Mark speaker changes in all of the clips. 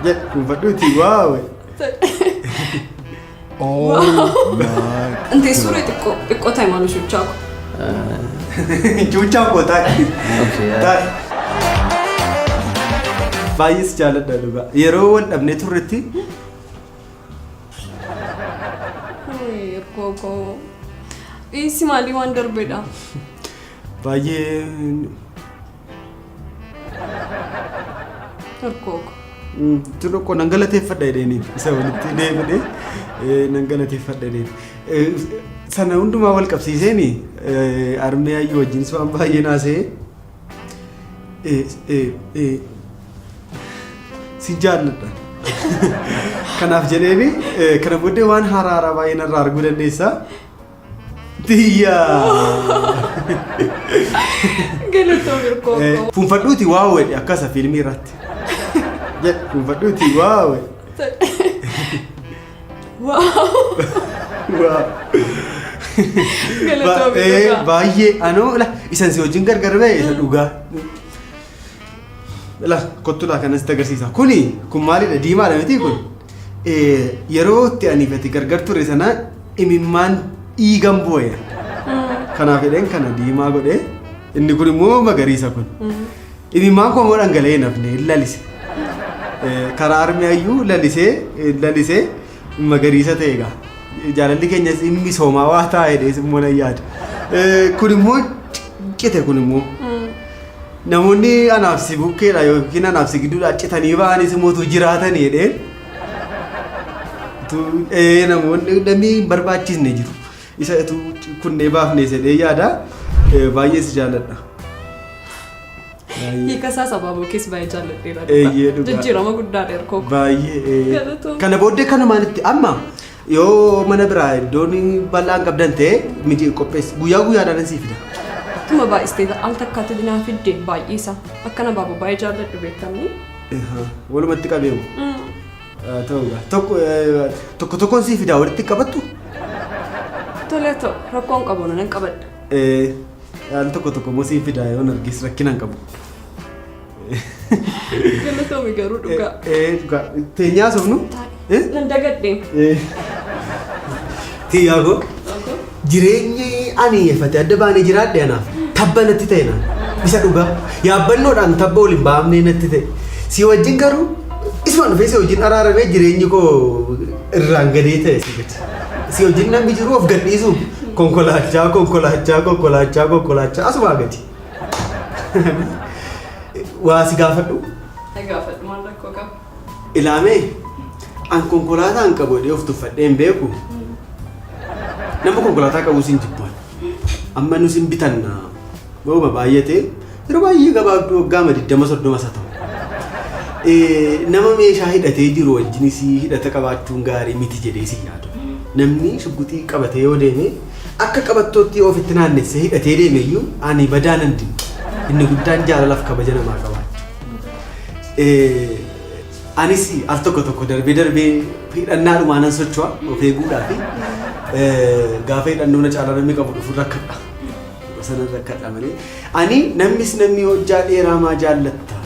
Speaker 1: جد وبدوتي واو
Speaker 2: انت سوري تكو تاي مالو شو تشاكو
Speaker 1: شو تشاكو تاي تاي بايس جالد دلوغا يروون ابني تورتي
Speaker 2: كوكو إيسي مالي واندر بيدا
Speaker 1: باي
Speaker 2: كوكو
Speaker 1: تلوكو نانغالاتي فدايديني سوالتي ديبدي نانغالاتي فدايديني sana hunduma wal qabsiiseni armee ayyu wajjin waan baay'ee naasee si jaalladha kanaaf jedheeni kana booddee waan haaraa baay'ee narraa arguu dandeessa tiyya
Speaker 2: galatoo mirkooko
Speaker 1: funfadhuuti waawedhe akkasa fiilmii irratti funfadhuuti waawedhe waaw baay'ee anoo isan si wajjin gargar ba'e isa dhugaa kottulaa kanas agarsiisa kun maalidha diimaadha miti kun yeroo itti aniifati gargar ture sana imimmaan dhiigan bu'e kanaaf jedheen kana diimaa godhe inni kun immoo magariisa kun imimmaan koo immoo dhangala'ee nafne lalise karaa armiyayyuu lalisee magariisa ta'e egaa jaalalli keenyas inni soomaa waa taa'edhees immoo nan yaada kun immoo cite kun immoo namoonni anaaf si bukkeedha yookiin anaaf si gidduudha citanii ba'anis mootu jiraatanii jedheen namoonni dambii barbaachisne jiru isa kunnee baafne jedhee yaada baay'ee si jaalladha.
Speaker 2: Hiikasaa sababa keessa baay'ee jaalladheera. Jijjiirama guddaadha erkoo.
Speaker 1: Baay'ee kana booddee kanumaanitti amma yoo mana biraa iddoon bal'aan qabdan ta'e miti qopheessi guyyaadhaan sii fida.
Speaker 2: Tuma baay'istee al takkaatti dinaa fidde baay'isa akkana baaba baay'ee jaalladhu beekamni.
Speaker 1: Walumatti qabeemu. Ta'uudha tokko tokkoon sii fidaa walitti qabattu.
Speaker 2: Tole ta'u rakkoon qabu nan qabadha.
Speaker 1: Al tokko immoo sii fidaa yoo nargis rakkinaan qabu.
Speaker 2: Galatoo mi garuu dhugaa.
Speaker 1: Dhugaa teenyaa sofnu.
Speaker 2: Nan dagadhee.
Speaker 1: Tiyyaagoo jireenyi ani eeffate adda baanee jiraadhe anaaf tabba natti ta'e naan isa dhugaa yaabbannoodhaan tabba waliin baafnee natti ta'e si wajjin garuu isuma dhufee si wajjin araaramee jireenyi koo irraan gadee ta'e si gadi si wajjin namni jiru of gadhiisu konkolaachaa asumaa gadi waa si gaafadhu.
Speaker 2: Gaafadhu maal rakkoo qaba?
Speaker 1: Ilaamee an konkolaataan qabu dhee of tuffadheen beeku nama konkolaataa qabu sin jibbaan amma nu sin bitanna booma baay'ate yeroo baay'ee gabaabduu waggaa 20-30 isa ta'u nama meeshaa hidhatee jiru wajjinis hidhata qabaachuun gaarii miti jedhee si yaadu namni shugguxii qabatee yoo deeme akka qabattootti ofitti naannesse hidhatee deemeyyuu ani badaanan dimu inni guddaan jaalalaaf kabaja namaa qabaachuu anis al tokko darbee hidhannaadhumaan nan socho'a of eeguudhaa fi gaafa hidhannoo na caalaa namni qabu dhufu rakkadha sana rakkadha malee ani namni hojjaa dheeraa maa jaallatta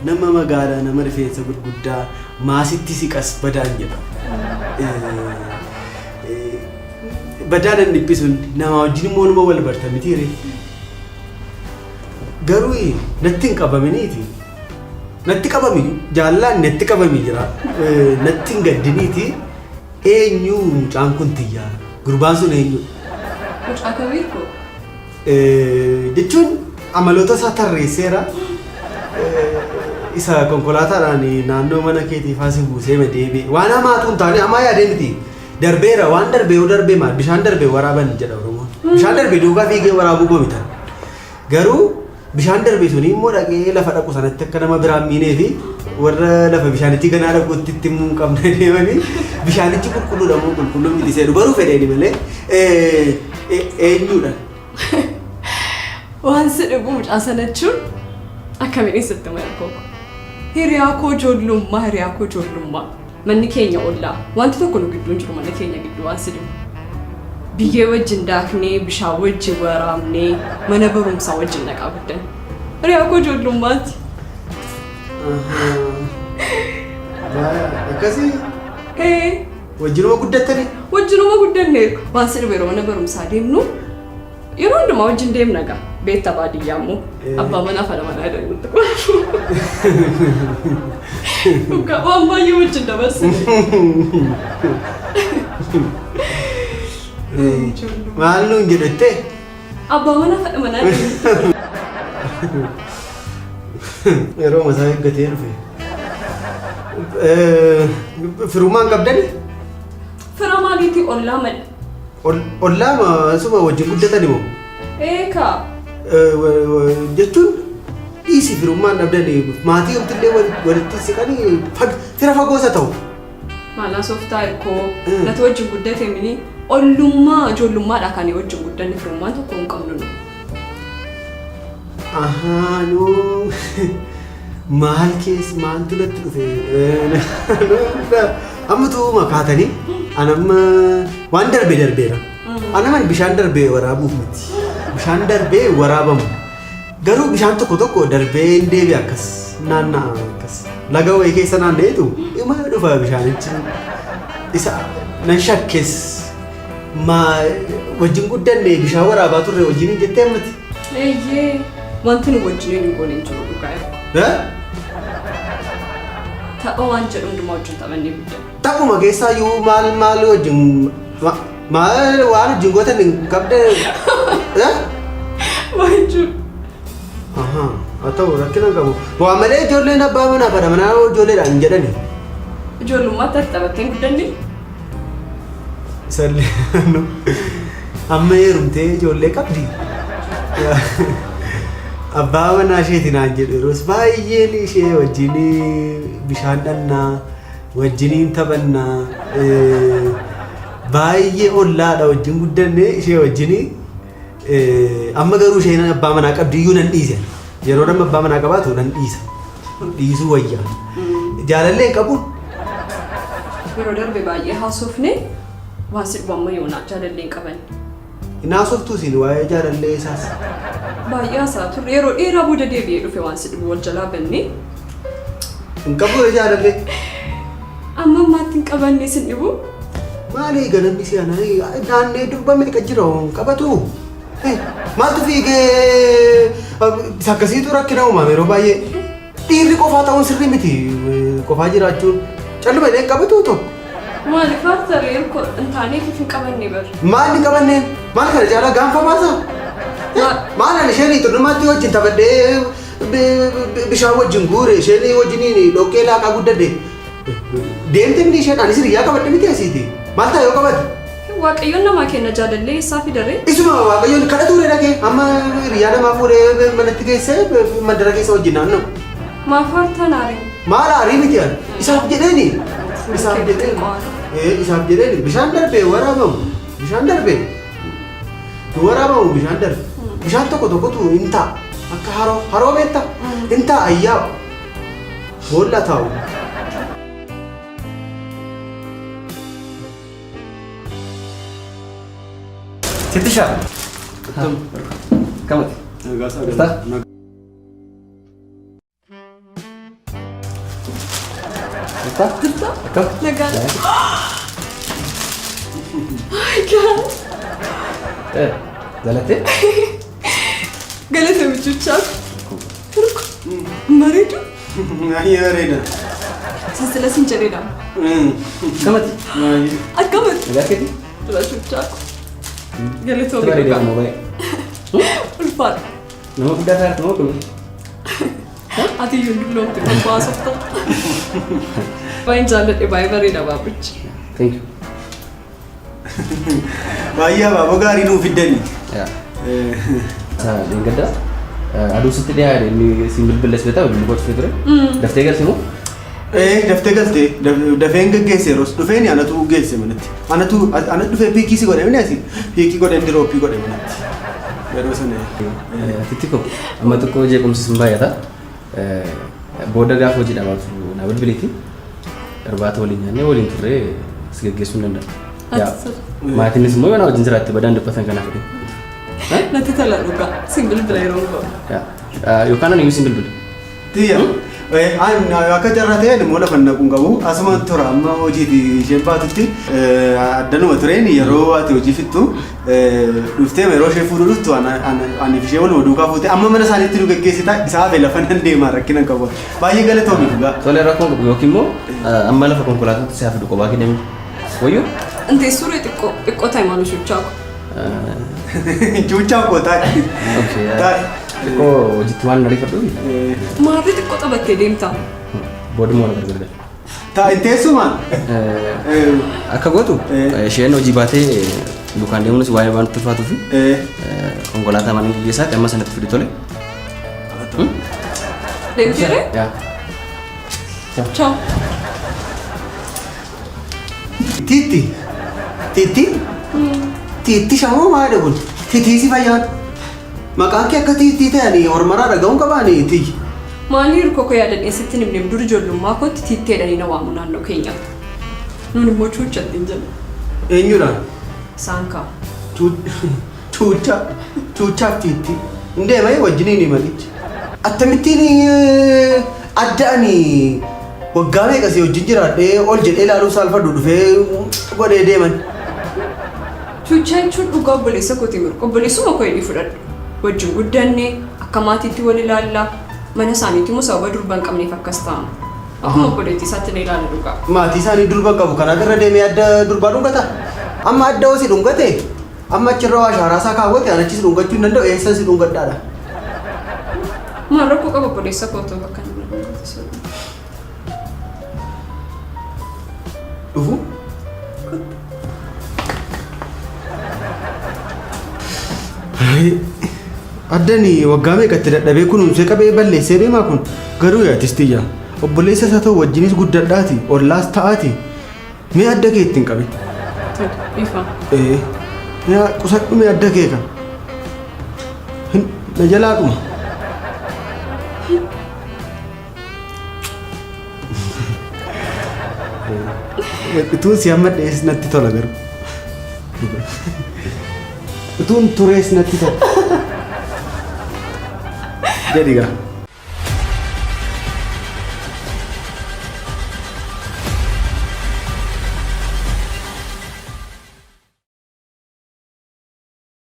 Speaker 1: nama magaalaa nama rifeensa gurguddaa maasitti siqas badaan jedha badaanan dhibbisuun nama wajjin immoo numa wal barta mitiire garuu natti hin qabaminiiti natti qabami jaallaan natti qabami jira natti hin gaddiniiti eenyu mucaan kun tiyyaa gurbaan sun eenyu
Speaker 2: mucaa kamiirko
Speaker 1: jechuun amaloota isaa tarreesseera isa konkolaataadhaan naannoo mana keetii faasii buusee deebi'e waan hamaatu hin taane ammaa yaadee miti darbeera waan darbee yoo darbee maal bishaan darbee waraaban jedha oromoon bishaan darbee duukaa fiigee waraabuu goomitan garuu bishaan darbee suni immoo dhaqee lafa dhaqu sanatti akka nama biraan miinee fi warra lafa bishaanitti ganaa dhaquutti itti immoo hin qabne deemanii bishaanichi qulqulluudha moo qulqulluu miti seedu baruu fedheeni malee eenyuudha.
Speaker 2: Waan si dhibu mucaa sanachuun akkamiin sitti margoo hiriyaa koo ijoollummaa manni keenya ollaa wanti tokko nu gidduun jiru manni keenya gidduu waan si dhibu. Biyyee wajjin daaknee bishaan wajjin waraabnee mana barumsaa wajjin naqaa guddan hiriyaa koo ijoollummaati.
Speaker 1: Akkasii
Speaker 2: wajjinuma
Speaker 1: guddattanii?
Speaker 2: Wajjinuma guddanneeru. Waan si dhibe yeroo mana barumsaa deemnu yeroo hundumaa wajjin deemna gaa. Beektaa baadiyyaa immoo abbaa manaa fi haadha manaa jedhamutti dhugaa waan baay'ee wajjin dabarsine.
Speaker 1: Maal nuun jedhette?
Speaker 2: Abbaa manaa fi haadha manaa jedhamutti.
Speaker 1: Yeroo masaa eeggatee dhufe. Firummaan qabdani?
Speaker 2: Fira maaliitii ollaa malee?
Speaker 1: Ollaa asuma wajjin guddatani moo?
Speaker 2: Eekaa.
Speaker 1: Jechuun dhiisii firummaan dhabdanii maatii homtillee walitti siqanii fira fagoosa ta'u.
Speaker 2: Maalaa sooftaa hirkoo nati wajjin guddate mini ollummaa ijoollummaadha kan wajjin guddanne firummaan tokko hin qabnu nu.
Speaker 1: Ahaa nuu maal keessa maaltu natti dhufe ammatu makaatanii anamma waan darbeera. Anaman bishaan darbee waraabuuf miti. Bishaan darbee waraabamu. Garuu bishaan tokko darbee hin deebi'e akkas naannaa akkas. Laga wayii keessa naanna'eetu ima dhufa bishaanichi. Isa nan shakkes wajjin guddanne bishaan waraabaa turre wajjin jettee ammati.
Speaker 2: Eeyyee wanti nu wajjin hin goone hin jiru dhugaa. Tapha waan jedhu hundumaa wajjin taphannee guddanne.
Speaker 1: Taphuma keessaa iyyuu maal wajjin maal waan wajjin gootan hin qabde.
Speaker 2: Wajjin.
Speaker 1: Haa ta'u rakkina qabu. Waa malee ijoolleen abbaa manaa fi haadha manaa ijoolleedhaan jedhani.
Speaker 2: Ijoollummaatti taphattee guddanne.
Speaker 1: Sallee amma heerumtee ijoollee qabdi. Abbaa manaa isheetiin aan jedhu yeroos baay'een ishee wajjin bishaan dhannaa wajjiniin taphannaa baay'ee ollaadha wajjin guddanne ishee wajjin amma garuu isheen abbaa manaa qabdi iyyuu nan dhiise yeroo nama abbaa manaa qabaatu nan dhiisa dhiisuu wayyaa jaalallee qabu.
Speaker 2: Yeroo darbe baay'ee haasofne waan si dhubu amma yoonaa jaalallee qaban.
Speaker 1: Inaasoftuu siin waa'ee jaalallee isaas.
Speaker 2: Baay'ee haasaa turre yeroo dheeraa booda deebi'ee dhufe waan si dhubu wal jalaa bannee.
Speaker 1: Hin qabu jaalallee.
Speaker 2: Amma ammaatti hin qabanne sin dhibu.
Speaker 1: Maali ganamni si ana naannee dubbame qajjira qabatu. Maaltu fiigee sakkasiitu rakkina uumame yeroo baay'ee dhiirri qofaa ta'uun sirrii miti qofaa jiraachuun calluma illee qabatu tokko.
Speaker 2: Maali faartaree hin taaneef hin qabanne bar.
Speaker 1: Maal hin qabanneen? Maal kana jaalaa gaanfa baasa? Maal ani isheen xurnumaatti wajjin taphadhee bishaan wajjin guure isheen wajjiniin dhoqqee laaqaa guddadde deemte inni isheen anis hiriyaa qabadhe miti asiiti. Maal ta'a yoo qabate?
Speaker 2: Waaqayyoon namaa kenna jaalallee isaa fidaree.
Speaker 1: Isuma waaqayyoon kadha ture dhagee amma hiriyaa namaa fuudhee manatti geessee mandara keessa wajjin naanna'u.
Speaker 2: Maal faartaan aarii?
Speaker 1: Maal aarii miti ani? Isaaf jedheeni. Isaaf jedheeni bishaan darbee waraabamu bishaan darbee waraabamu bishaan darbe bishaan tokkotu hin ta'a akka haroo beekta hin ta'a ayyaa boolla taa'u.
Speaker 3: Sitisha. Kamati. Está? Está?
Speaker 2: Está? Legal. Ay, God.
Speaker 3: Galate?
Speaker 2: Galate bichucha. Marido?
Speaker 1: Ayya reena.
Speaker 2: Sasila sincerina.
Speaker 3: Kamati.
Speaker 2: Kamati.
Speaker 3: Galate?
Speaker 2: Bichucha. Galate
Speaker 3: Coba dia mau baik.
Speaker 2: Ulfat.
Speaker 3: Nama udah saya mau dulu.
Speaker 2: Ati yun dulu tuh pasok tuh. Paling jalan di Baymarin apa bich.
Speaker 3: Thank you.
Speaker 1: Baay'ee baaboo gaarii nuuf fiddanii.
Speaker 3: Gada aduu sitti dhiyaate inni siin bilbilees beektaa bilbiluu gochuu ture. Daftee galti moo?
Speaker 1: Daftee galtee dafeen geggeesse yeroos dhufeen anatu geesse manatti. Anatu dhufee piikii si godhe minasi piikii godhe dirooppii godhe manatti. Yeroo sana.
Speaker 3: Tittiko amma tokko jeequmsi sin baay'ata. Booda gaafa hojii dhabaatu na bilbiliiti. Irbaata waliin nyaannee waliin turree si geggeessuu hin danda'a. Maatiinis immoo yoo wajjin jiraatte badaan dubbatan kanaaf jedhe.
Speaker 2: Natti tola dhugaa single bila yeroo ga'u.
Speaker 3: Yookaan ani iyyuu single bila.
Speaker 1: Tiyya Akka carraa ta'e immoo lafa naquun qabu asuma tura amma hojiiti isheen baatutti addanuma tureen yeroo ati hojii fixxu dhuftee yeroo ishee fuudhu dhuftu ani ishee waluma duukaa fuute amma mana isaaniitti nu geggeessita isaa hafe lafa nan deemaa rakkina qabu baay'ee galatoomi dhugaa.
Speaker 3: Tole rakkoon qabu yookiin immoo amma lafa konkolaataatti si hafe dhukkoo baakii deemu wayyoo.
Speaker 2: Intee suuree xiqqoo ta'e maal shuchaako.
Speaker 1: Shuchaako taa'e.
Speaker 3: Xiqqoo hojiitti waan nariifadhu.
Speaker 2: Maarri xiqqoo qabattee deemta.
Speaker 3: Booduma wal gargar.
Speaker 1: Taa'e teessumaan.
Speaker 3: Akka gootu isheen hojii baatee dukaan deemuunis waa'ee waan tulfaatuu fi konkolaataa mana gaggeessaatti amma sanatti fidi tole.
Speaker 2: Deemtire?
Speaker 3: Yaa.
Speaker 2: Ciao.
Speaker 1: Titti. Titti shamoo maadha kun? Titiisi fayyaan. Maqaan kee akka titti ta'anii hormaraa dhaga'uun qabaanii tiyyi.
Speaker 2: Maali hirkoo koo yaadan eessatti nimneem dur ijoollummaa kootti titteedhanii na waamu naannoo keenyaatti. Nuun immoo cuuchatti hin jennu.
Speaker 1: Eenyudhaan?
Speaker 2: Isaan kaa.
Speaker 1: Cuuchaaf titti. Hin deemee wajjiniin himanichi. Akkamittiin adda'anii waggaa meeqasii wajjin jiraadhee ol jedhee ilaaluu saalfadhu dhufee godhee deeman.
Speaker 2: Cuuchaa jechuun dhugaa obboleessa kooti miru. Obboleessuma koo inni fudhadhu. Wajjin guddanne akka maatiitti wal ilaallaa. Mana isaaniitti immoo sababa durba hin qabneef akkas ta'ama. Akkuma obboleettii isaatti na ilaala dhugaa.
Speaker 1: Maatii isaanii durba qabu kana irra deemee adda durbaa dhungata. Amma adda hoo si dhungate amma achirra waa shaaraa isaa kaawwate an achis dhungachuu hin danda'u eessa si dhungadhaadha.
Speaker 2: Maal rakkoo qaba obboleessa kootoo bakka inni dhungate.
Speaker 1: Dhufu? Addani waggaa meeqatti dadhabee kunuunsee qabee balleessee deemaa kun garuu yaatistiyya obboleessa isaa ta'u wajjinis guddadhaati ollaas ta'aati mee adda kee ittiin qabe.
Speaker 2: Bifa.
Speaker 1: Yaa qusadhu mee adda kee kan na jalaa dhuma. Utuun si amma dhees natti tola garuu. Utuun turees natti tola. Jadi kan?